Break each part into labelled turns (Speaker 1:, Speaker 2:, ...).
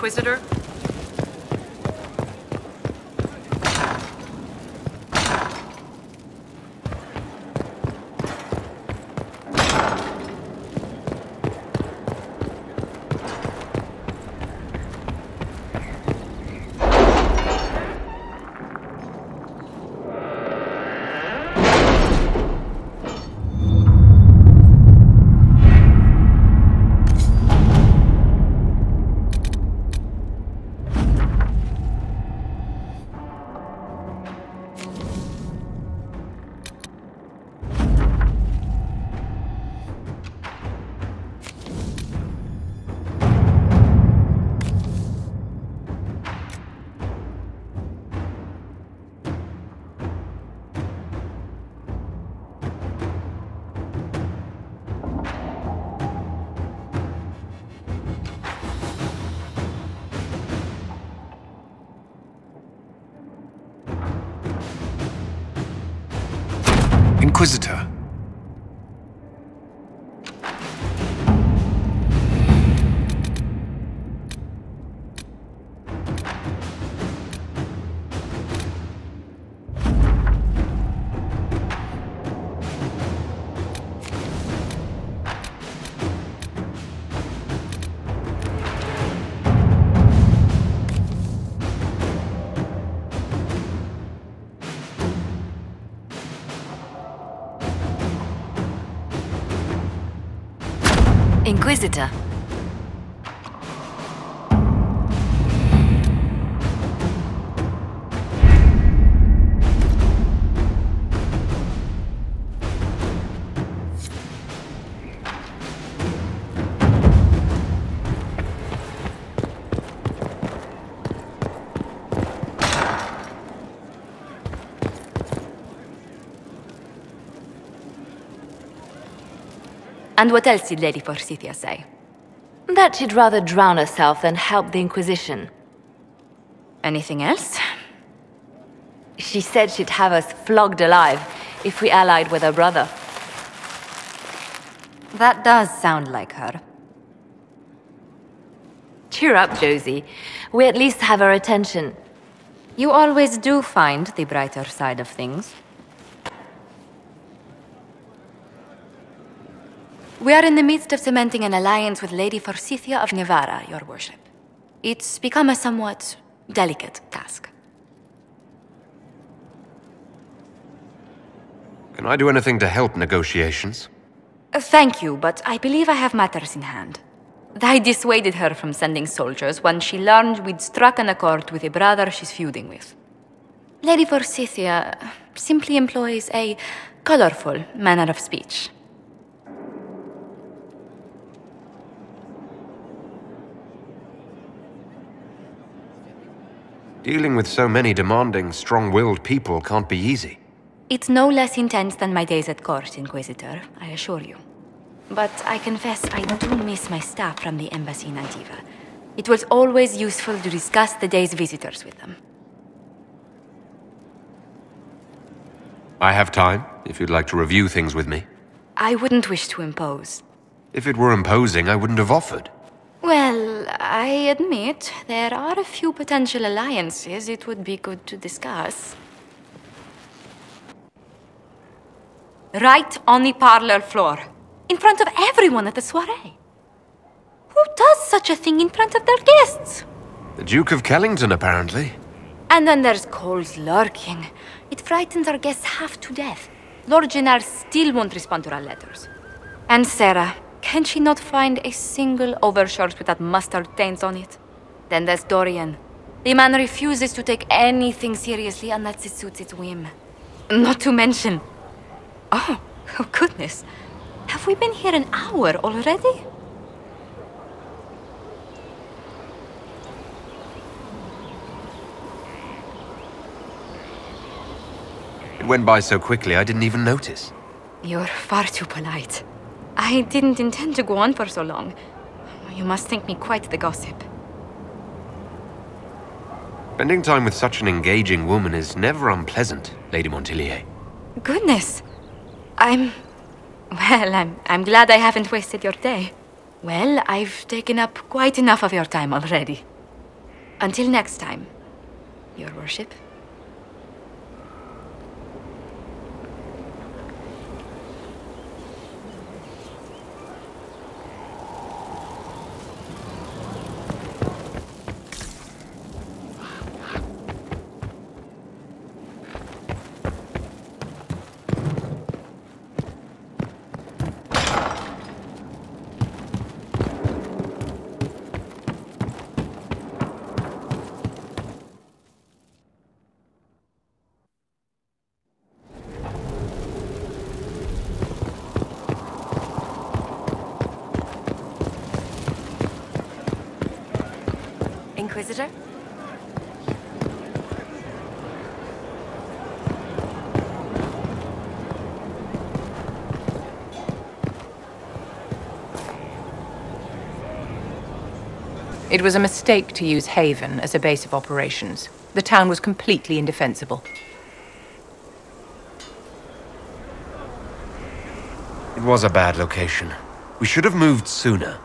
Speaker 1: Inquisitor?
Speaker 2: Inquisitor.
Speaker 3: Inquisitor. And what else did Lady Forsythia say? That she'd rather drown herself than help the Inquisition. Anything else? She said she'd have us flogged alive if we allied with her brother. That does sound like her. Cheer up, Josie. We at least have her attention. You always do find the brighter side of things. We are in the midst of cementing an alliance with Lady Forsythia of Navarra, your worship. It's become a somewhat delicate task.
Speaker 2: Can I do anything to help negotiations?
Speaker 3: Thank you, but I believe I have matters in hand. I dissuaded her from sending soldiers when she learned we'd struck an accord with a brother she's feuding with. Lady Forsythia simply employs a colorful manner of speech.
Speaker 2: Dealing with so many demanding, strong-willed people can't be easy.
Speaker 3: It's no less intense than my days at court, Inquisitor, I assure you. But I confess I do miss my staff from the embassy in Antiva. It was always useful to discuss the day's visitors with them.
Speaker 2: I have time, if you'd like to review things with me.
Speaker 3: I wouldn't wish to impose.
Speaker 2: If it were imposing, I wouldn't have offered.
Speaker 3: Well, I admit there are a few potential alliances it would be good to discuss. Right on the parlor floor, in front of everyone at the soiree. Who does such a thing in front of their guests?
Speaker 2: The Duke of Kellington, apparently.
Speaker 3: And then there's Cole's lurking. It frightens our guests half to death. Lord Gennard still won't respond to our letters. And Sarah, can she not find a single overshirt without mustard stains on it? Then there's Dorian. The man refuses to take anything seriously unless it suits its whim. Not to mention... Oh goodness. Have we been here an hour already?
Speaker 2: It went by so quickly I didn't even notice.
Speaker 3: You're far too polite. I didn't intend to go on for so long. You must think me quite the gossip.
Speaker 2: Spending time with such an engaging woman is never unpleasant, Lady Montilier.
Speaker 3: Goodness. I'm glad I haven't wasted your day. Well, I've taken up quite enough of your time already. Until next time, Your Worship. Inquisitor?
Speaker 1: It was a mistake to use Haven as a base of operations. The town was completely indefensible.
Speaker 2: It was a bad location. We should have moved sooner.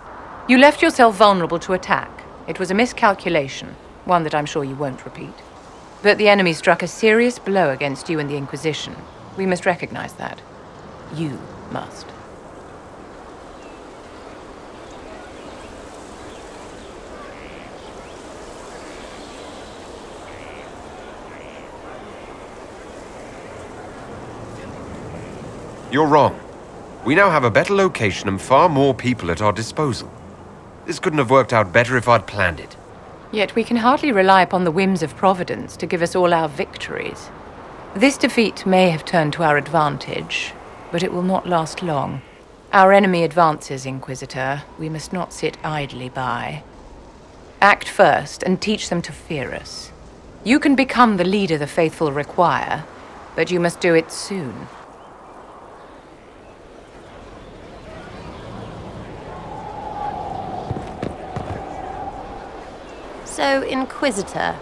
Speaker 1: You left yourself vulnerable to attack. It was a miscalculation, one that I'm sure you won't repeat. But the enemy struck a serious blow against you and the Inquisition. We must recognize that. You must.
Speaker 2: You're wrong. We now have a better location and far more people at our disposal. This couldn't have worked out better if I'd planned it.
Speaker 1: Yet we can hardly rely upon the whims of Providence to give us all our victories. This defeat may have turned to our advantage, but it will not last long. Our enemy advances, Inquisitor. We must not sit idly by. Act first and teach them to fear us. You can become the leader the faithful require, but you must do it soon.
Speaker 4: So, Inquisitor.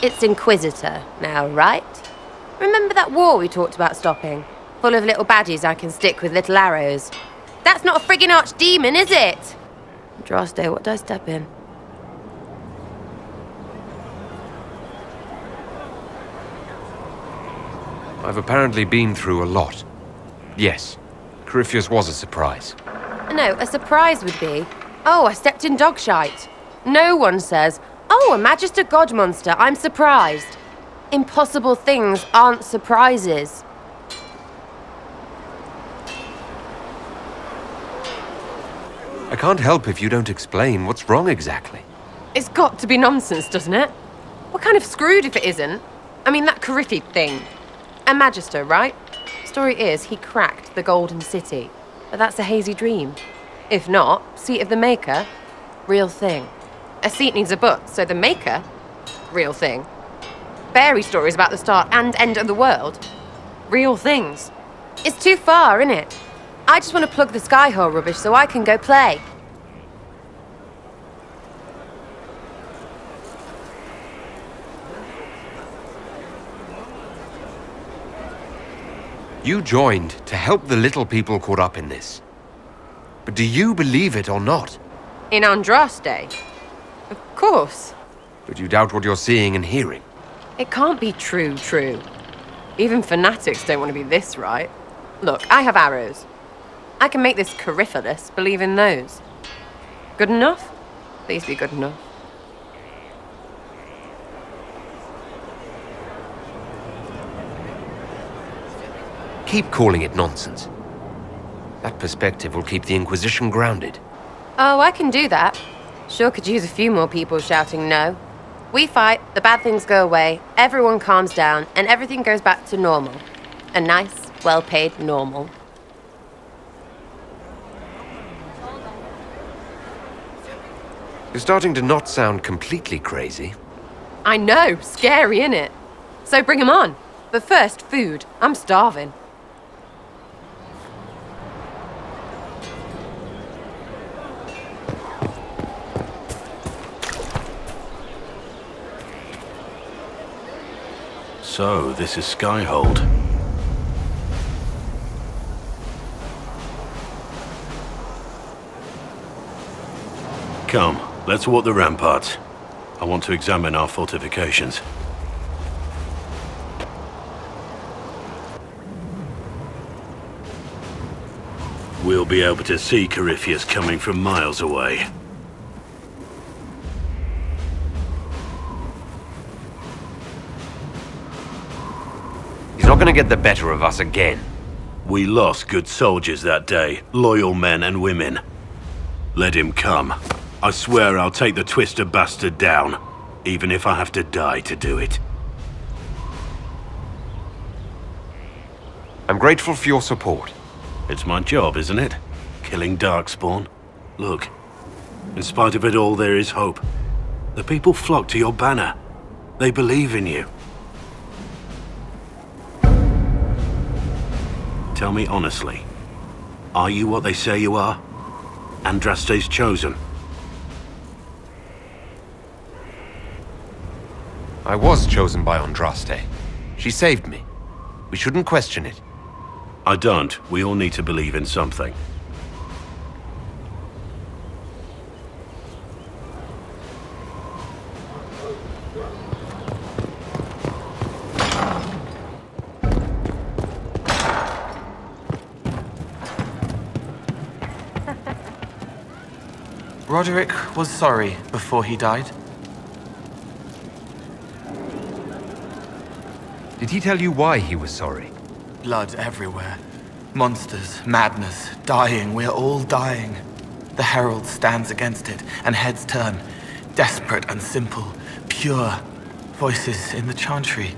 Speaker 4: It's Inquisitor now, right? Remember that war we talked about stopping? Full of little badges I can stick with little arrows. That's not a friggin' archdemon, is it? Droste, what did I step in?
Speaker 2: I've apparently been through a lot. Yes, Corypheus was a surprise.
Speaker 4: No, a surprise would be, oh, I stepped in dog shite. No one says, oh, a Magister God monster, I'm surprised. Impossible things aren't surprises.
Speaker 2: I can't help if you don't explain what's wrong exactly.
Speaker 4: It's got to be nonsense, doesn't it? We're kind of screwed if it isn't. I mean, that Corypheus thing. A Magister, right? Story is, he cracked the Golden City. But that's a hazy dream. If not, Seat of the Maker, real thing. A seat needs a book, so the Maker, real thing. Fairy stories about the start and end of the world, real things. It's too far, innit? I just want to plug the Skyhole rubbish so I can go play.
Speaker 2: You joined to help the little people caught up in this. But do you believe it or not?
Speaker 4: In Andraste? Of course.
Speaker 2: But you doubt what you're seeing and hearing.
Speaker 4: It can't be true. Even fanatics don't want to be this right. Look, I have arrows. I can make this Corypheus believe in those. Good enough? Please be good enough.
Speaker 2: Keep calling it nonsense. That perspective will keep the Inquisition grounded.
Speaker 4: Oh, I can do that. Sure could use a few more people shouting no. We fight, the bad things go away, everyone calms down, and everything goes back to normal. A nice, well-paid normal.
Speaker 2: You're starting to not sound completely crazy.
Speaker 4: I know, scary, innit? So bring 'em on. But first, food. I'm starving.
Speaker 5: So, this is Skyhold. Come, let's walk the ramparts. I want to examine our fortifications. We'll be able to see Corypheus coming from miles away.
Speaker 2: He's not gonna get the better of us again.
Speaker 5: We lost good soldiers that day, loyal men and women. Let him come. I swear I'll take the twister bastard down, even if I have to die to do it.
Speaker 2: I'm grateful for your support.
Speaker 5: It's my job, isn't it? Killing Darkspawn. Look, in spite of it all, there is hope. The people flock to your banner. They believe in you. Tell me honestly, are you what they say you are? Andraste's chosen?
Speaker 2: I was chosen by Andraste. She saved me. We shouldn't question it.
Speaker 5: I don't. We all need to believe in something.
Speaker 6: Roderick was sorry before he died.
Speaker 2: Did he tell you why he was sorry?
Speaker 6: Blood everywhere. Monsters, madness, dying. We're all dying. The Herald stands against it, and heads turn. Desperate and simple, pure. Voices in the chantry.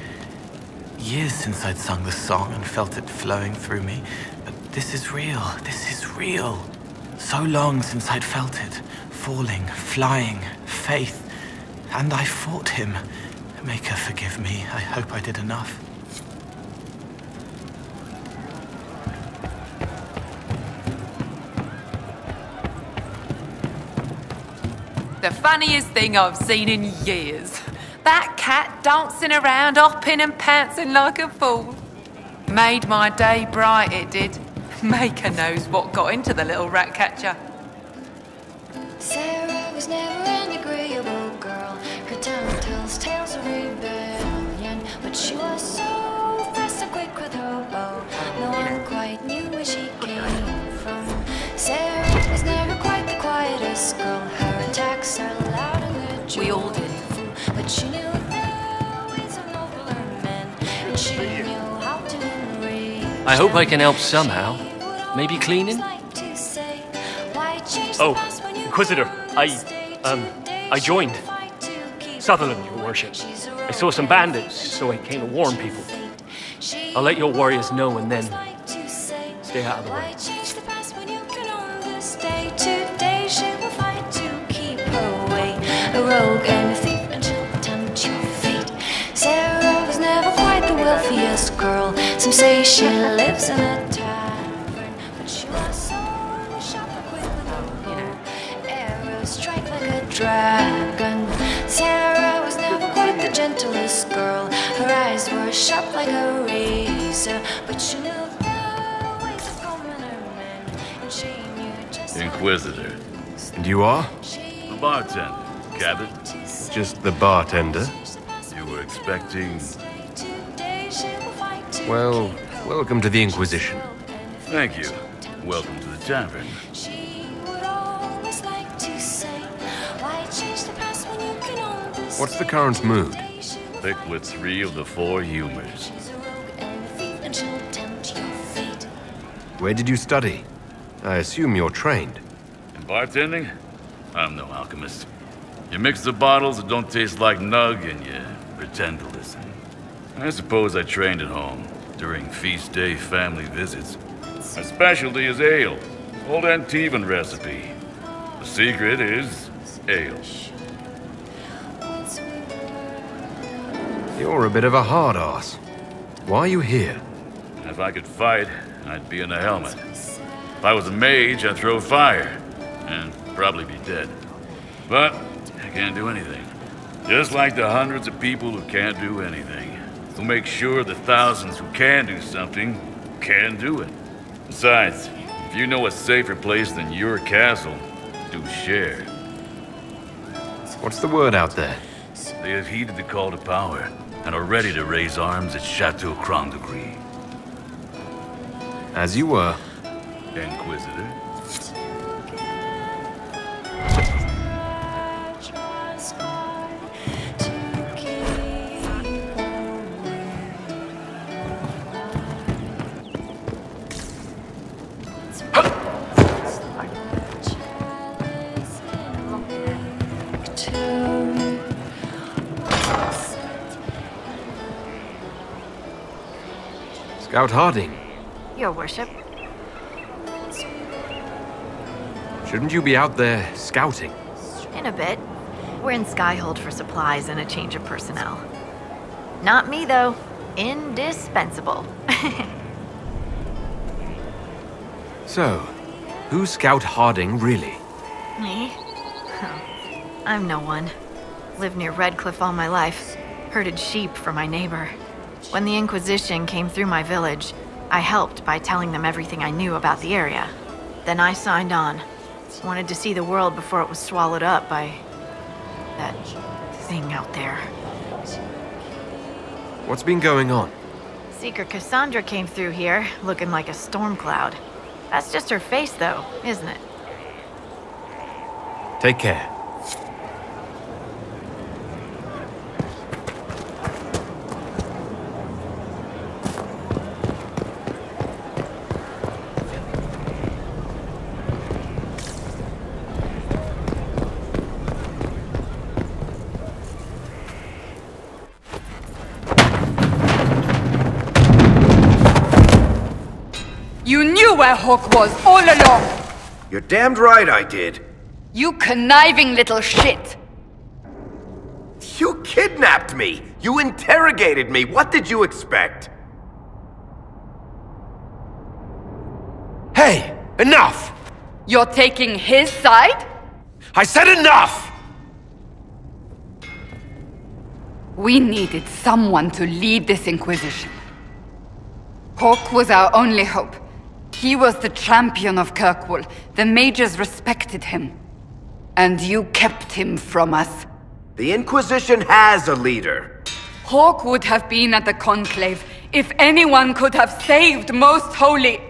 Speaker 6: Years since I'd sung the song and felt it flowing through me. But this is real. This is real. So long since I'd felt it. Falling, flying, faith. And I fought him. Maker, forgive me. I hope I did enough.
Speaker 7: The funniest thing I've seen in years. That cat dancing around, hopping and pouncing like a fool. Made my day bright, it did. Maker knows what got into the little rat catcher.
Speaker 8: Sarah was never an agreeable girl. Her tongue tells tales of rebellion, but she was so fast and quick with her bow. No one quite knew where she came from. Sarah was never quite the quietest girl. Her attacks are loud and they're true.
Speaker 7: We all did.
Speaker 8: But she knew the ways of nobler men, and she knew how to reach.
Speaker 9: I hope I can help somehow. Maybe cleaning?
Speaker 10: Oh, Inquisitor, I joined. Sutherland, your worship. I saw some bandits, so I came to warn people. I'll let your warriors know and then stay out of the way.
Speaker 8: Today she will fight to keep her away. A rogue and a thief, and she'll tempt your fate. Sarah was never quite the wealthiest girl. Some say she lives in a tavern, but she was so sharp and quick with her bow. Arrows strike like a dragon. Sarah was never quite the gentlest girl. Her eyes were sharp like a razor, but she knew the ways of commoner men, and she knew just
Speaker 11: Inquisitor.
Speaker 2: And you are?
Speaker 11: The bartender. Cabot.
Speaker 2: Just the bartender?
Speaker 11: You were expecting...
Speaker 2: Well, welcome to the Inquisition.
Speaker 11: Thank you. Welcome to the tavern.
Speaker 2: What's the current mood?
Speaker 11: Pick with 3 of the 4 humors.
Speaker 2: Where did you study? I assume you're trained.
Speaker 11: In bartending? I'm no alchemist. You mix the bottles that don't taste like nug and you pretend to listen. I suppose I trained at home during feast day family visits. My specialty is ale. Old Antivan recipe. The secret is ale.
Speaker 2: You're a bit of a hard ass. Why are you here?
Speaker 11: If I could fight, I'd be in a helmet. If I was a mage, I'd throw fire. And probably be dead. But I can't do anything. Just like the hundreds of people who can't do anything. Who make sure the thousands who can do something can do it. Besides, if you know a safer place than your castle, do share.
Speaker 2: What's the word out there?
Speaker 11: They have heeded the call to power and are ready to raise arms at Chateau Grand de Gris.
Speaker 2: As you were.
Speaker 11: Inquisitor.
Speaker 2: Scout Harding.
Speaker 12: Your worship.
Speaker 2: Shouldn't you be out there scouting?
Speaker 12: In a bit. We're in Skyhold for supplies and a change of personnel. Not me, though. Indispensable.
Speaker 2: So, who's Scout Harding, really?
Speaker 12: Me? Oh, I'm no one. Lived near Redcliffe all my life. Herded sheep for my neighbor. When the Inquisition came through my village, I helped by telling them everything I knew about the area. Then I signed on. Wanted to see the world before it was swallowed up by that thing out there.
Speaker 2: What's been going on?
Speaker 12: Seeker Cassandra came through here, looking like a storm cloud. That's just her face, though, isn't it?
Speaker 2: Take care.
Speaker 7: You knew where Hawk was all along!
Speaker 13: You're damned right I did.
Speaker 7: You conniving little shit!
Speaker 13: You kidnapped me! You interrogated me! What did you expect?
Speaker 2: Hey! Enough!
Speaker 7: You're taking his side?
Speaker 2: I said enough!
Speaker 7: We needed someone to lead this Inquisition. Hawk was our only hope. He was the champion of Kirkwall. The mages respected him. And you kept him from us.
Speaker 13: The Inquisition has a leader.
Speaker 7: Hawk would have been at the Conclave if anyone could have saved Most Holy.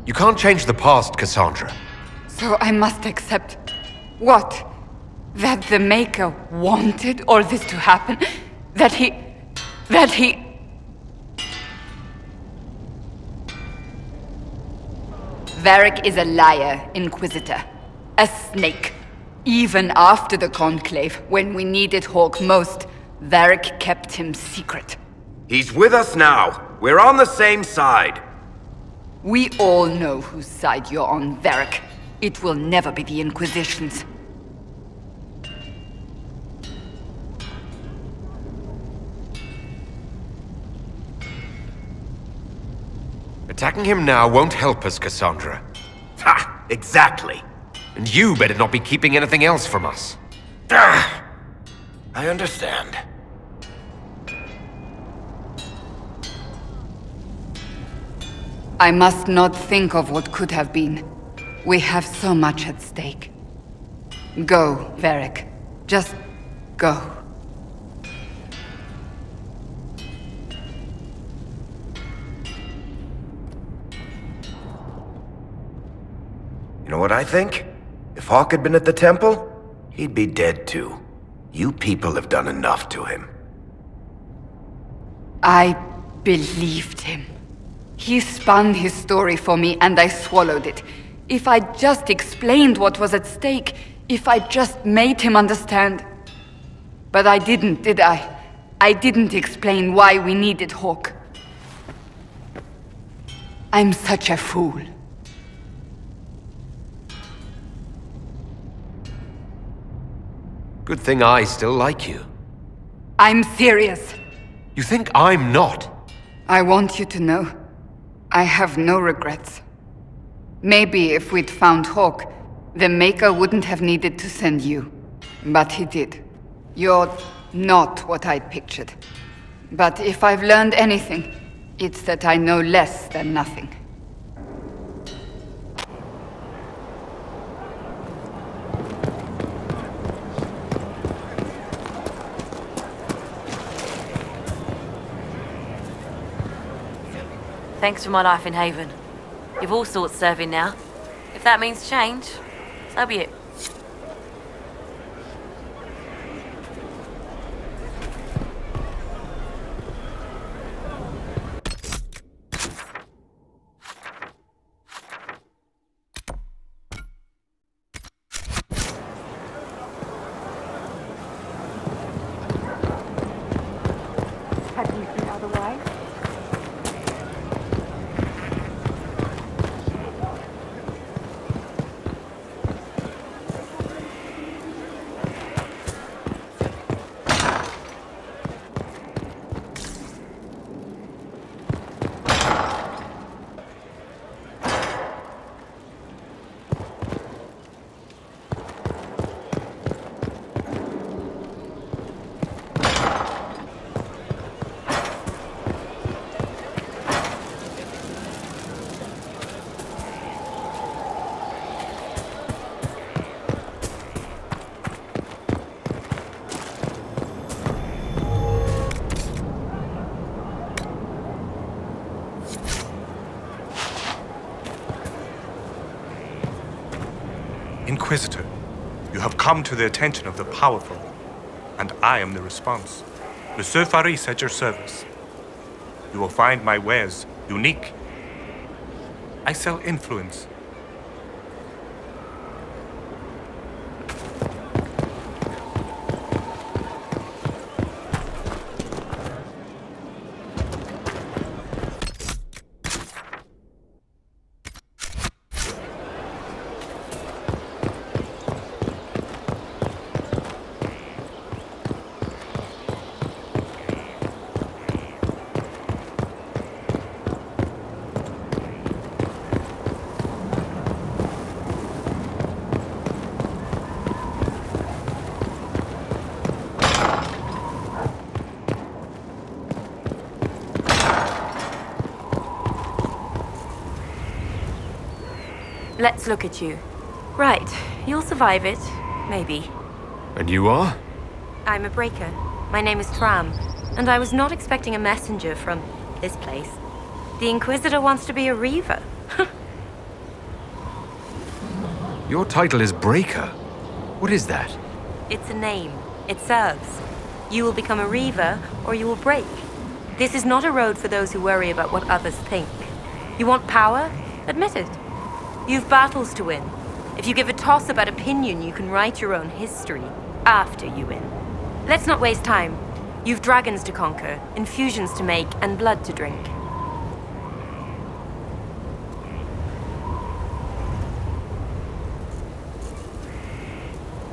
Speaker 2: You can't change the past, Cassandra.
Speaker 7: So I must accept... what? That the Maker wanted all this to happen? That he... Varric is a liar, Inquisitor. A snake. Even after the Conclave, when we needed Hawk most, Varric kept him secret.
Speaker 13: He's with us now. We're on the same side.
Speaker 7: We all know whose side you're on, Varric. It will never be the Inquisition's.
Speaker 2: Attacking him now won't help us, Cassandra.
Speaker 13: Ha! Exactly.
Speaker 2: And you better not be keeping anything else from us.
Speaker 13: I understand.
Speaker 7: I must not think of what could have been. We have so much at stake. Go, Varric. Just go.
Speaker 13: You know what I think? If Hawk had been at the temple, he'd be dead too. You people have done enough to him.
Speaker 7: I believed him. He spun his story for me and I swallowed it. If I just explained what was at stake, if I just made him understand. But I didn't, did I? I didn't explain why we needed Hawk. I'm such a fool.
Speaker 2: Good thing I still like you.
Speaker 7: I'm serious.
Speaker 2: You think I'm not?
Speaker 7: I want you to know, I have no regrets. Maybe if we'd found Hawk, the Maker wouldn't have needed to send you. But he did. You're not what I'd pictured. But if I've learned anything, it's that I know less than nothing.
Speaker 14: Thanks for my life in Haven. You've all sorts serving now. If that means change, so be it.
Speaker 15: Inquisitor, you have come to the attention of the powerful, and I am the response. Monsieur Faris at your service. You will find my wares unique. I sell influence.
Speaker 14: Let's look at you. Right, you'll survive it. Maybe.
Speaker 2: And you are?
Speaker 14: I'm a breaker. My name is Tram, and I was not expecting a messenger from this place. The Inquisitor wants to be a Reaver.
Speaker 2: Your title is Breaker. What is that?
Speaker 14: It's a name. It serves. You will become a Reaver, or you will break. This is not a road for those who worry about what others think. You want power? Admit it. You've battles to win. If you give a toss about opinion, you can write your own history after you win. Let's not waste time. You've dragons to conquer, infusions to make, and blood to drink.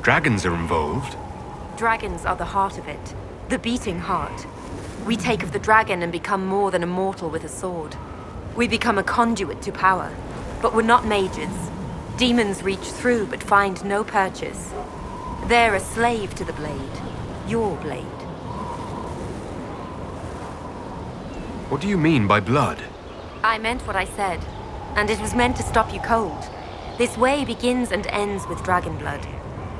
Speaker 2: Dragons are involved?
Speaker 14: Dragons are the heart of it. The beating heart. We take of the dragon and become more than a mortal with a sword. We become a conduit to power. But we're not mages. Demons reach through but find no purchase. They're a slave to the blade. Your blade.
Speaker 2: What do you mean by blood?
Speaker 14: I meant what I said, and it was meant to stop you cold. This way begins and ends with dragon blood.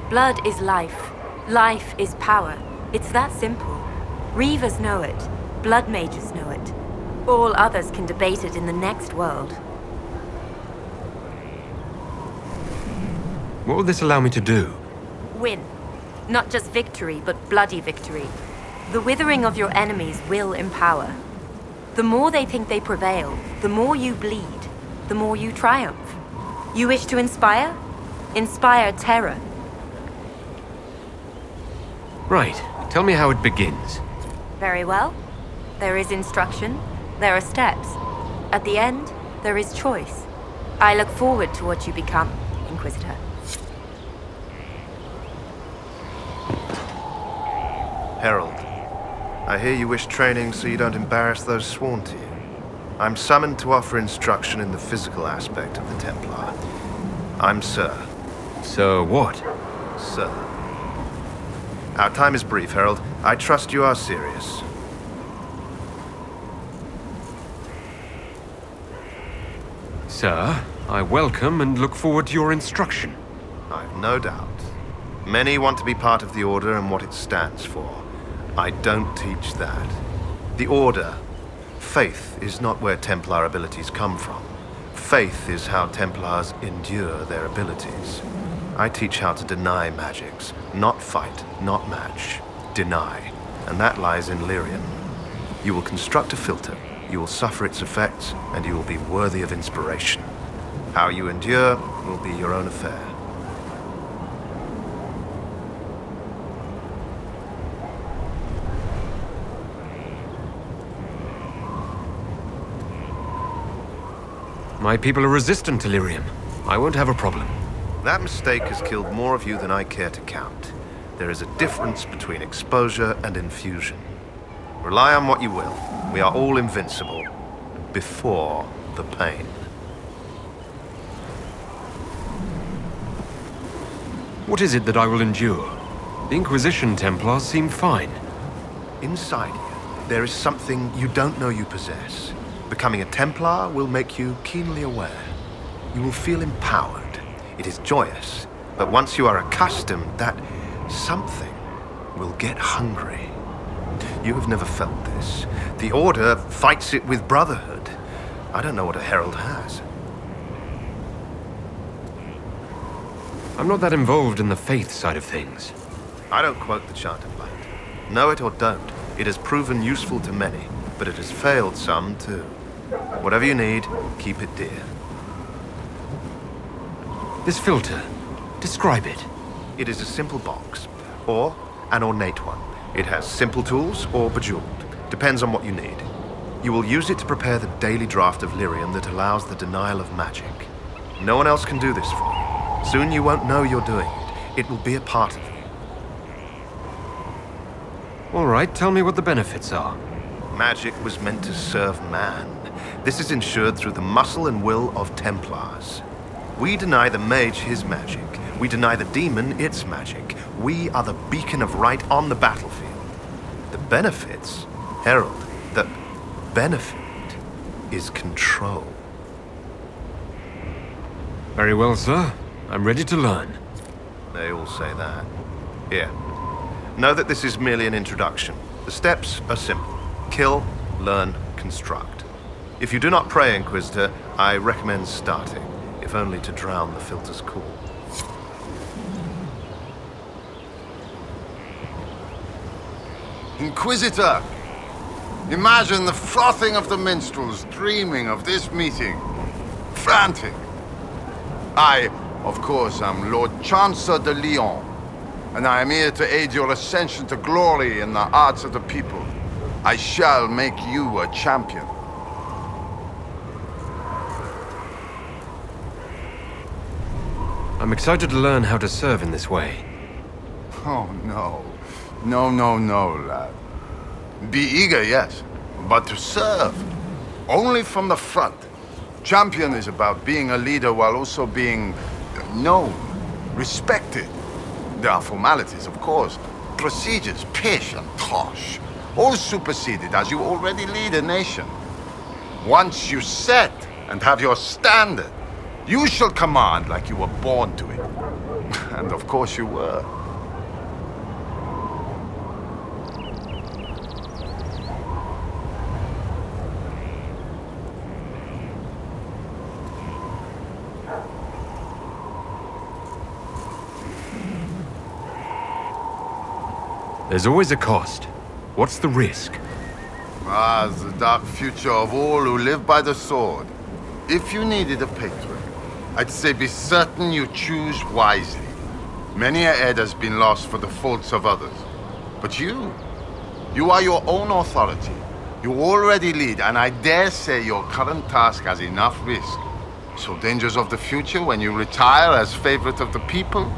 Speaker 14: Blood is life. Life is power. It's that simple. Reavers know it. Blood mages know it. All others can debate it in the next world.
Speaker 2: What will this allow me to do?
Speaker 14: Win. Not just victory, but bloody victory. The withering of your enemies will empower. The more they think they prevail, the more you bleed, the more you triumph. You wish to inspire? Inspire terror.
Speaker 2: Right. Tell me how it begins.
Speaker 14: Very well. There is instruction. There are steps. At the end, there is choice. I look forward to what you become, Inquisitor.
Speaker 16: Herald, I hear you wish training so you don't embarrass those sworn to you. I'm summoned to offer instruction in the physical aspect of the Templar. I'm Sir.
Speaker 2: Sir what?
Speaker 16: Sir. Our time is brief, Herald. I trust you are serious.
Speaker 2: Sir, I welcome and look forward to your instruction.
Speaker 16: I've no doubt. Many want to be part of the Order and what it stands for. I don't teach that. The Order Faith is not where Templar abilities come from. Faith is how Templars endure their abilities. I teach how to deny magics. Not fight, not match. Deny. And that lies in Lyrium. You will construct a filter, you will suffer its effects, and you will be worthy of inspiration. How you endure will be your own affair.
Speaker 2: My people are resistant to lyrium. I won't have a problem.
Speaker 16: That mistake has killed more of you than I care to count. There is a difference between exposure and infusion. Rely on what you will. We are all invincible. Before the pain.
Speaker 2: What is it that I will endure? The Inquisition Templars seem fine.
Speaker 16: Inside you, there is something you don't know you possess. Becoming a Templar will make you keenly aware. You will feel empowered. It is joyous, but once you are accustomed, that something will get hungry. You have never felt this. The Order fights it with brotherhood. I don't know what a Herald has.
Speaker 2: I'm not that involved in the faith side of things.
Speaker 16: I don't quote the Chant of Light. Know it or don't, it has proven useful to many, but it has failed some too. Whatever you need, keep it dear.
Speaker 2: This filter, describe it.
Speaker 16: It is a simple box, or an ornate one. It has simple tools or bejeweled. Depends on what you need. You will use it to prepare the daily draft of lyrium that allows the denial of magic. No one else can do this for you. Soon you won't know you're doing it. It will be a part of you.
Speaker 2: All right, tell me what the benefits are.
Speaker 16: Magic was meant to serve man. This is ensured through the muscle and will of Templars. We deny the mage his magic. We deny the demon its magic. We are the beacon of right on the battlefield. The benefits, Herald, the benefit is control.
Speaker 2: Very well, sir. I'm ready to learn.
Speaker 16: They all say that. Here. Know that this is merely an introduction. The steps are simple. Kill, learn, construct. If you do not pray, Inquisitor, I recommend starting, if only to drown the filter's call.
Speaker 17: Inquisitor! Imagine the frothing of the minstrels dreaming of this meeting. Frantic. I, of course, am Lord Chancellor de Lyon, and I am here to aid your ascension to glory in the hearts of the people. I shall make you a champion.
Speaker 2: I'm excited to learn how to serve in this way.
Speaker 17: Oh, no. No, lad. Be eager, yes, but to serve. Only from the front. Champion is about being a leader while also being known, respected. There are formalities, of course. Procedures, pish and tosh. All superseded as you already lead a nation. Once you set and have your standard, you shall command like you were born to it. And of course you were.
Speaker 2: There's always a cost. What's the risk?
Speaker 17: The dark future of all who live by the sword. If you needed a patron, I'd say be certain you choose wisely. Many a head has been lost for the faults of others. But you are your own authority. You already lead, and I dare say your current task has enough risk. So dangers of the future when you retire as favorite of the people?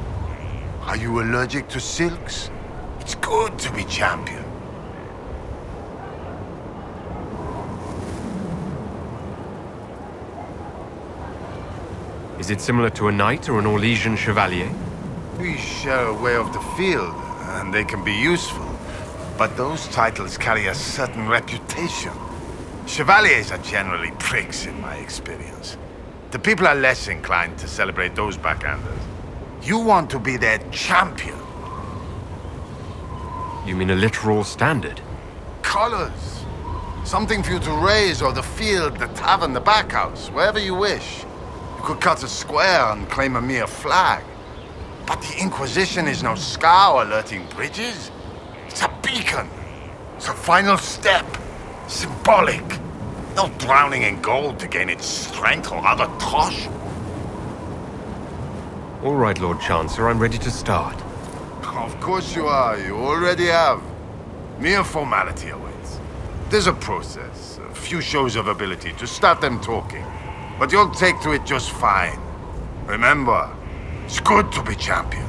Speaker 17: Are you allergic to silks? It's good to be champion.
Speaker 2: Is it similar to a knight or an Orlesian chevalier?
Speaker 17: We share a way of the field, and they can be useful. But those titles carry a certain reputation. Chevaliers are generally pricks in my experience. The people are less inclined to celebrate those backhanders. You want to be their champion.
Speaker 2: You mean a literal standard?
Speaker 17: Colors. Something for you to raise, or the field, the tavern, the backhouse, wherever you wish. You could cut a square and claim a mere flag. But the Inquisition is no scow alerting bridges. It's a beacon. It's a final step. Symbolic. No drowning in gold to gain its strength or other tosh.
Speaker 2: All right, Lord Chancellor, I'm ready to start.
Speaker 17: Of course you are. You already have. Mere formality awaits. There's a process, a few shows of ability to start them talking. But you'll take to it just fine. Remember, it's good to be champion.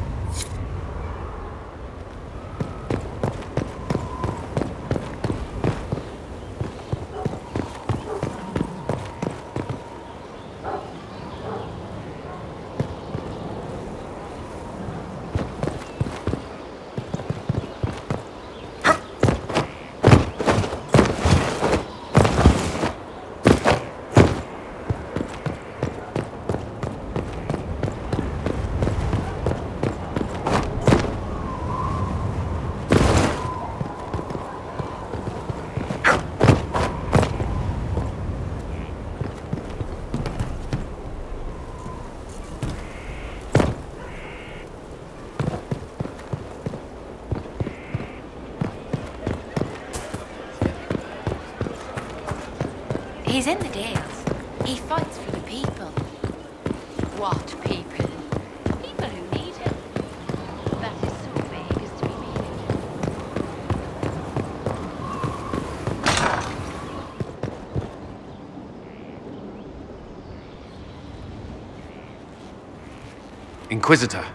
Speaker 3: He's in the Dales. He fights for the people. What people? People who need him. That is so vague as to be meaningless.
Speaker 18: Inquisitor,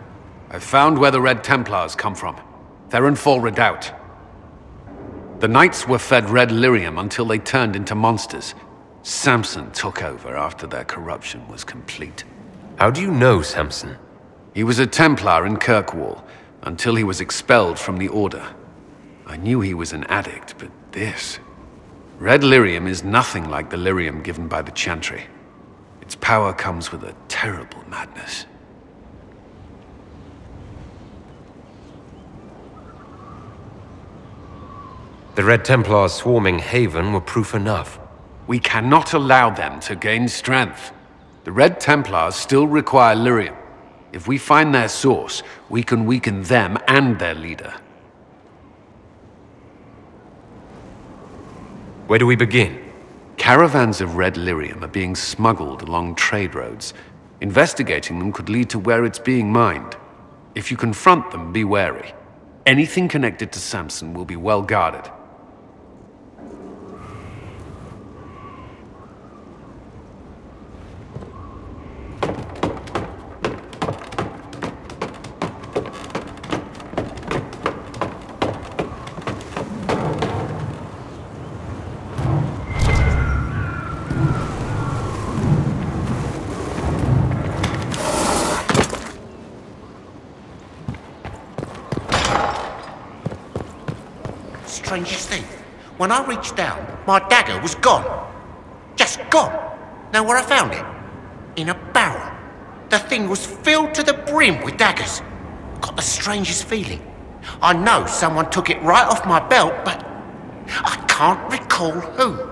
Speaker 18: I've found where the Red Templars come from. Therenfall Redoubt. The Knights were fed red lyrium until they turned into monsters. Samson took over after their corruption was complete.
Speaker 2: How do you know Samson?
Speaker 18: He was a Templar in Kirkwall, until he was expelled from the Order. I knew he was an addict, but this... Red lyrium is nothing like the lyrium given by the Chantry. Its power comes with a terrible madness.
Speaker 2: The Red Templars swarming Haven were proof enough.
Speaker 18: We cannot allow them to gain strength. The Red Templars still require lyrium. If we find their source, we can weaken them and their leader.
Speaker 2: Where do we begin?
Speaker 18: Caravans of red lyrium are being smuggled along trade roads. Investigating them could lead to where it's being mined. If you confront them, be wary. Anything connected to Samson will be well guarded.
Speaker 19: Strangest thing, when I reached down, my dagger was gone. Just gone. Know where I found it? In a barrel. The thing was filled to the brim with daggers. Got the strangest feeling. I know someone took it right off my belt, but I can't recall who.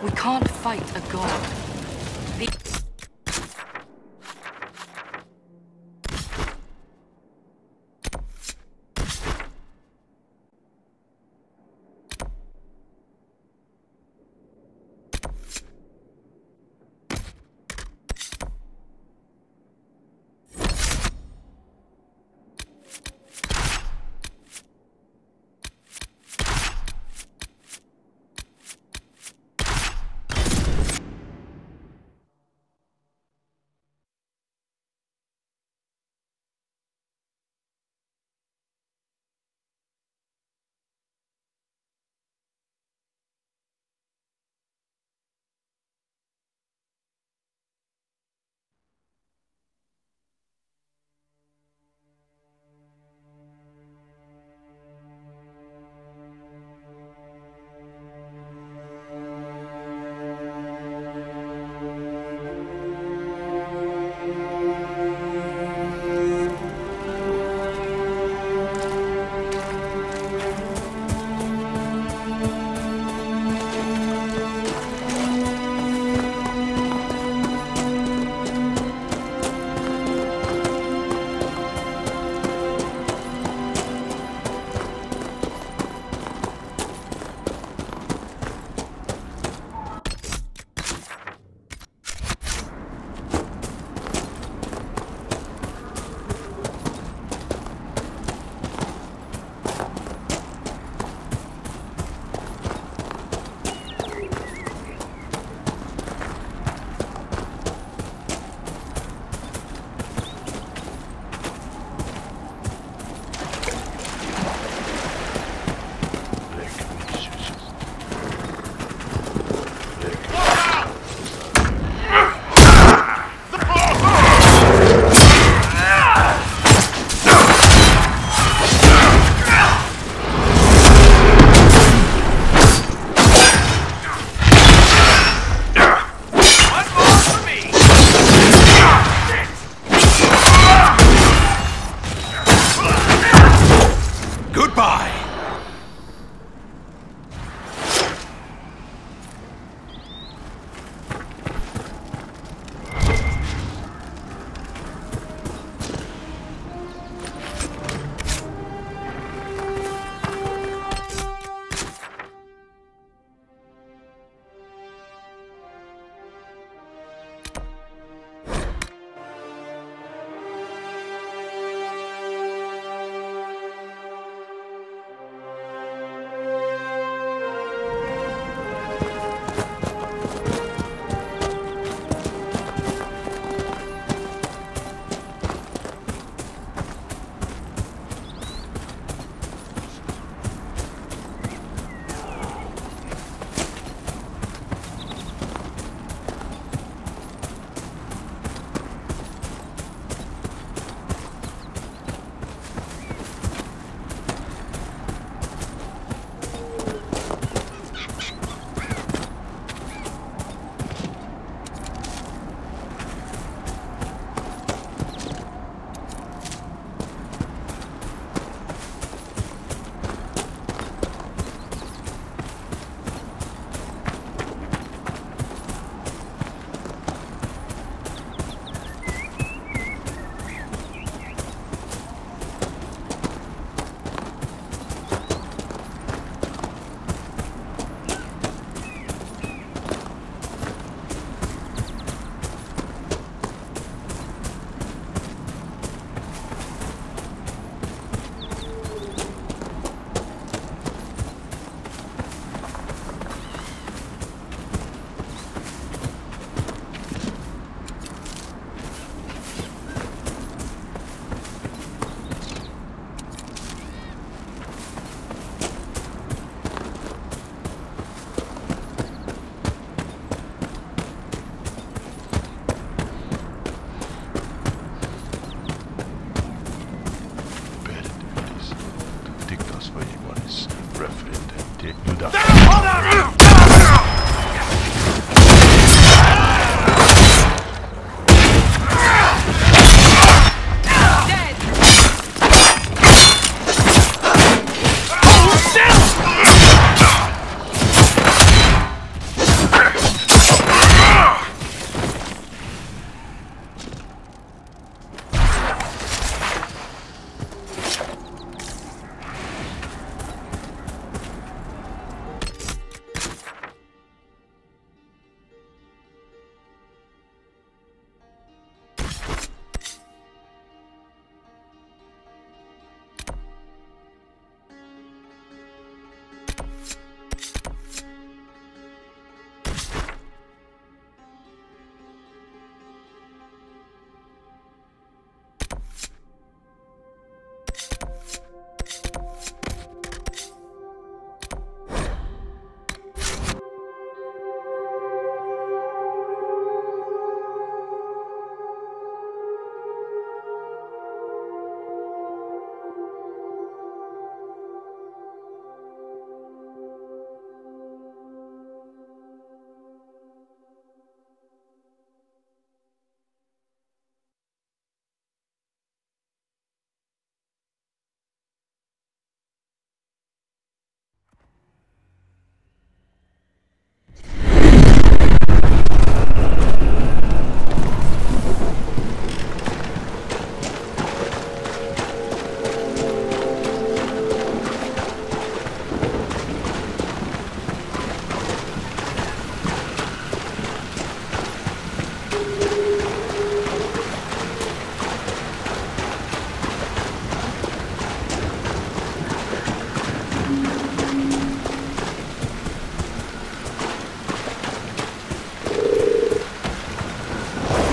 Speaker 3: We can't fight a god.
Speaker 17: Vite, Luda.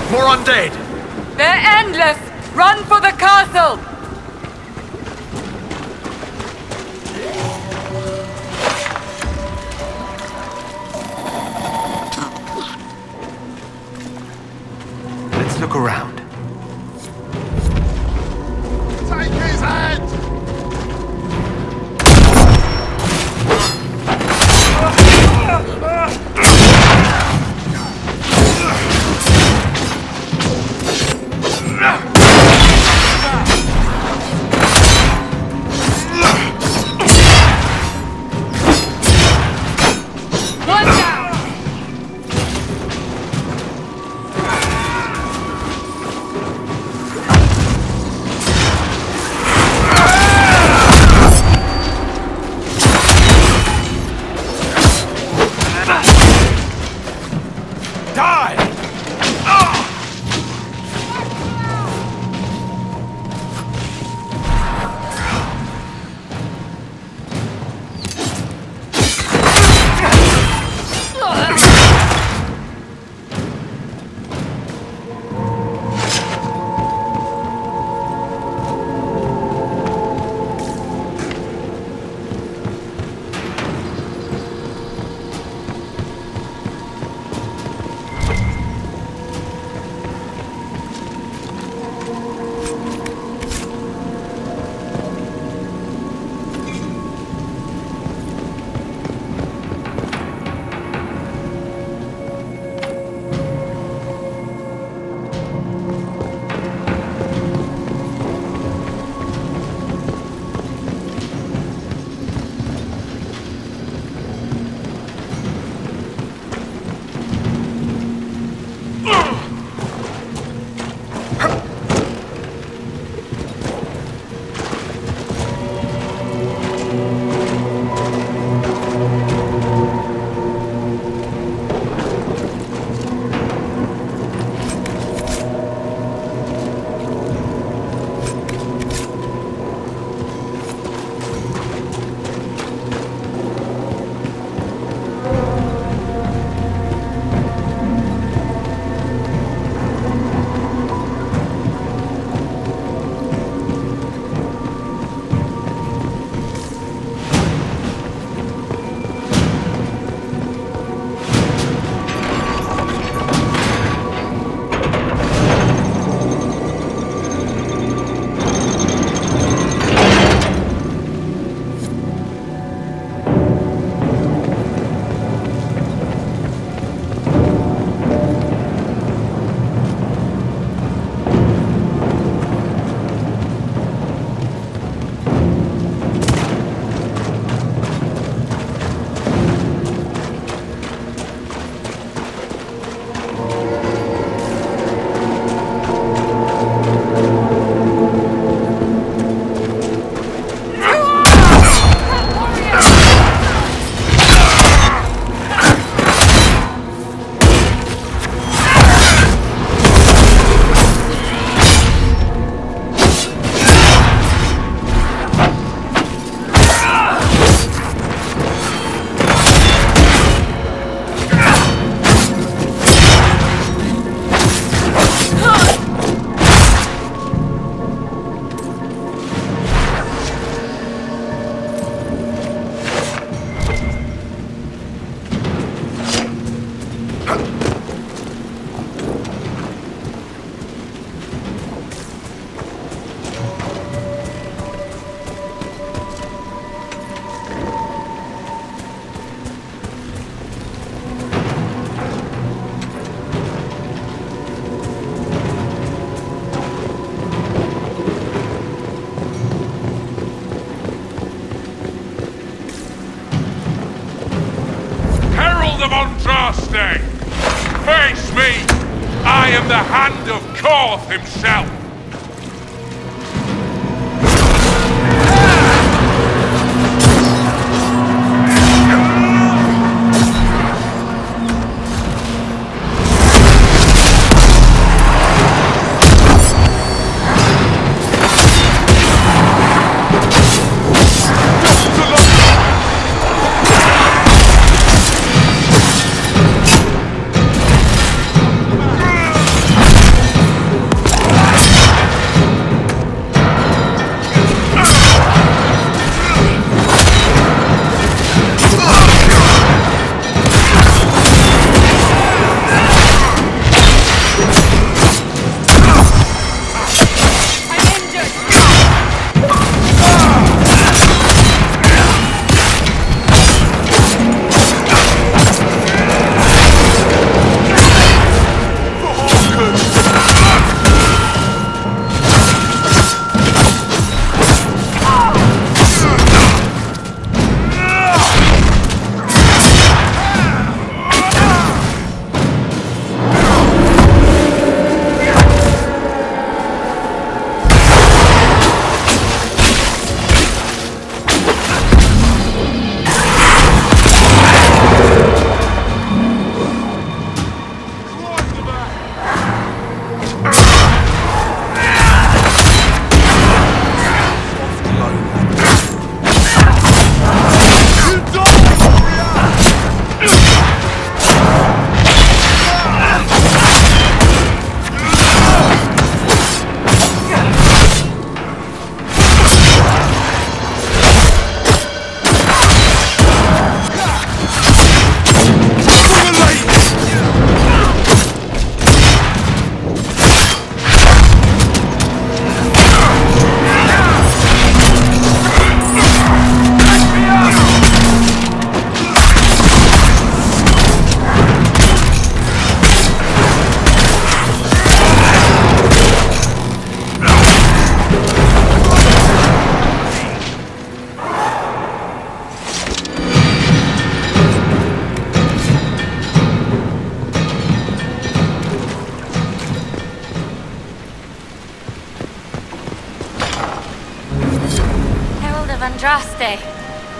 Speaker 20: More undead!
Speaker 7: They're endless! Run for the castle!
Speaker 16: Let's look around.
Speaker 17: Take his head!
Speaker 21: Face me! I am the hand of Korth himself!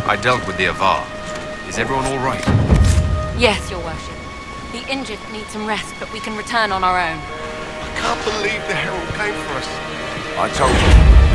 Speaker 2: I dealt with the Avar. Is everyone all right?
Speaker 3: Yes, Your Worship. The injured need some rest, but we can return on our own.
Speaker 17: I can't believe the Herald came for us. I told you.